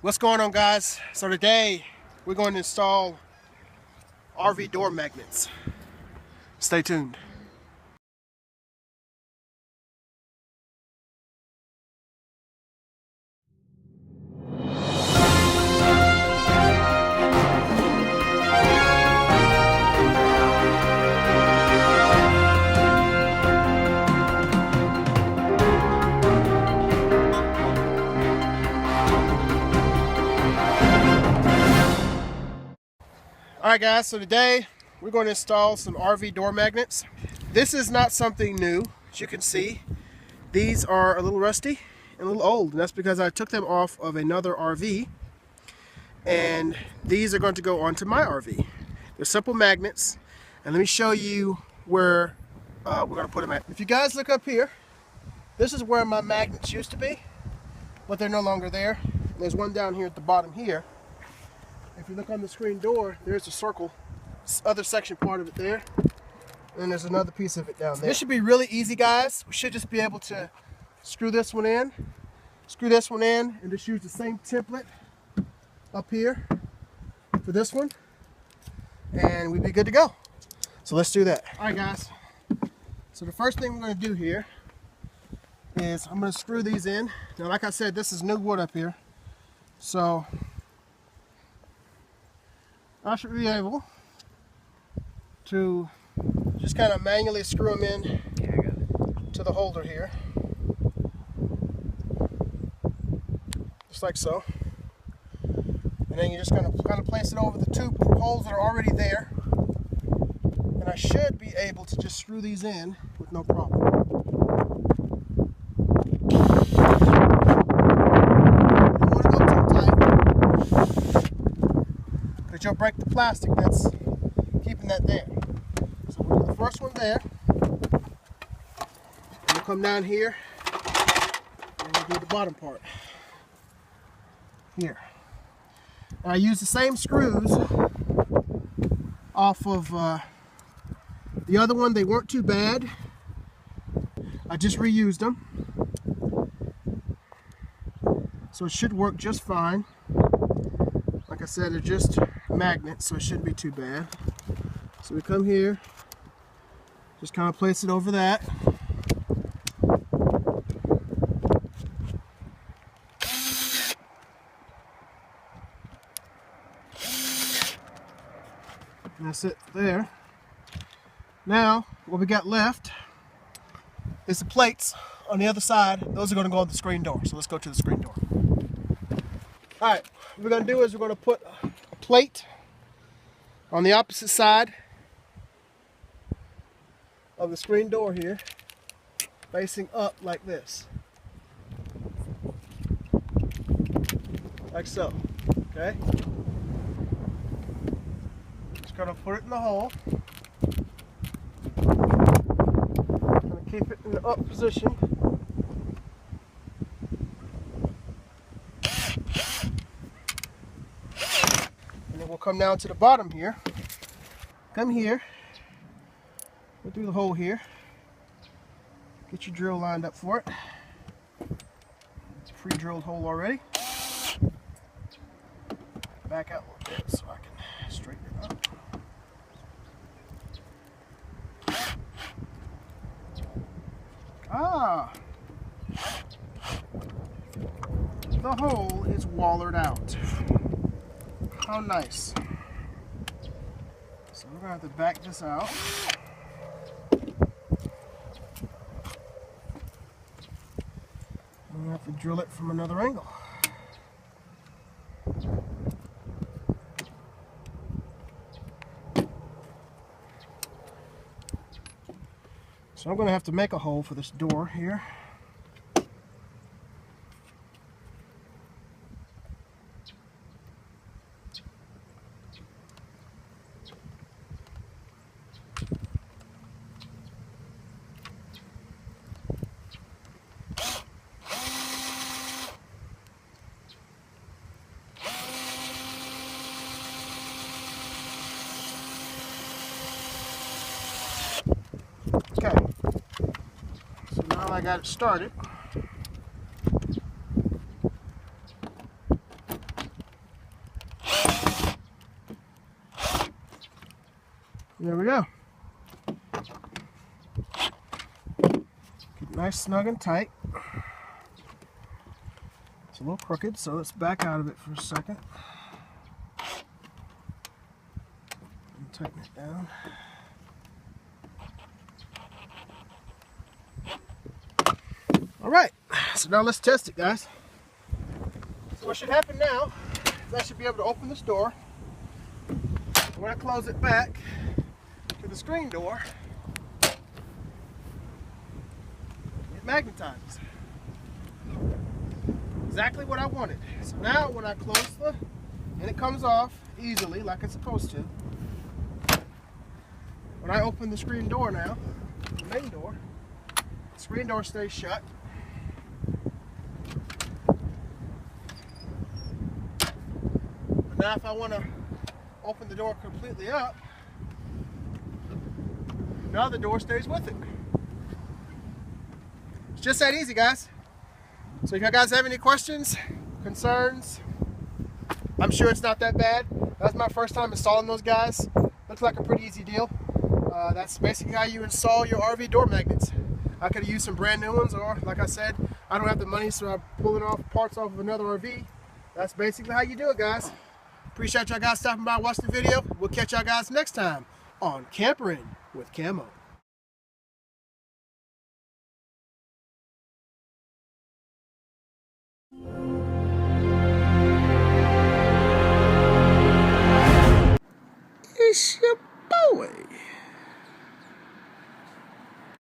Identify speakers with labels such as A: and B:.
A: What's going on, guys? So today we're going to install RV door magnets. Stay tuned. Alright guys, so today we're going to install some RV door magnets. This is not something new. As you can see, these are a little rusty and a little old, and that's because I took them off of another RV, and these are going to go onto my RV. They're simple magnets, and let me show you where we're going to put them at. If you guys look up here, this is where my magnets used to be, but they're no longer there. There's one down here at the bottom here. If you look on the screen door, there's a circle, other section part of it there, and there's another piece of it down there. This should be really easy, guys. We should just be able to screw this one in, and just use the same template up here for this one, and we'd be good to go. So let's do that. All right, guys. So the first thing we're going to do here is I'm going to screw these in. Now, like I said, this is new wood up here, so I should be able to just kind of manually screw them in to the holder here, just like so. And then you're just going to kind of place it over the two holes that are already there, and I should be able to just screw these in with no problem. You'll break the plastic that's keeping that there. So we'll do the first one there. And we'll come down here and we'll do the bottom part here. And I use the same screws off of the other one. They weren't too bad. I just reused them. So it should work just fine. Like I said, they're just magnets, so it shouldn't be too bad. So we come here, just kind of place it over that. And that's it there. Now, what we got left is the plates on the other side. Those are going to go on the screen door. So let's go to the screen door. Alright, what we're going to do is we're going to put a plate on the opposite side of the screen door here, facing up like this. Like so. Okay? Just going to put it in the hole. Going to keep it in the up position. We'll come down to the bottom here. Come here. Go through the hole here. Get your drill lined up for it. It's a pre-drilled hole already. Back out a little bit so I can straighten it up. Ah! The hole is wallered out. How nice. So we're going to have to back this out. I'm going to have to drill it from another angle. So I'm going to have to make a hole for this door here. I got it started. There we go. Nice, snug, and tight. It's a little crooked, so let's back out of it for a second. And tighten it down. Alright, so now let's test it, guys. So what should happen now is I should be able to open this door. When I close it back to the screen door, it magnetizes. Exactly what I wanted. So now when I close and it comes off easily like it's supposed to. When I open the screen door now, the main door, the screen door stays shut. But now if I want to open the door completely up, now the door stays with it. It's just that easy, guys. So if you guys have any questions, concerns, I'm sure it's not that bad. That's my first time installing those guys. Looks like a pretty easy deal. That's basically how you install your RV door magnets. I could have used some brand new ones, or like I said, I don't have the money, so I'm pulling off parts off of another RV. That's basically how you do it, guys. Appreciate y'all guys stopping by and watching the video. We'll catch y'all guys next time on Campering with Camo. It's your boy.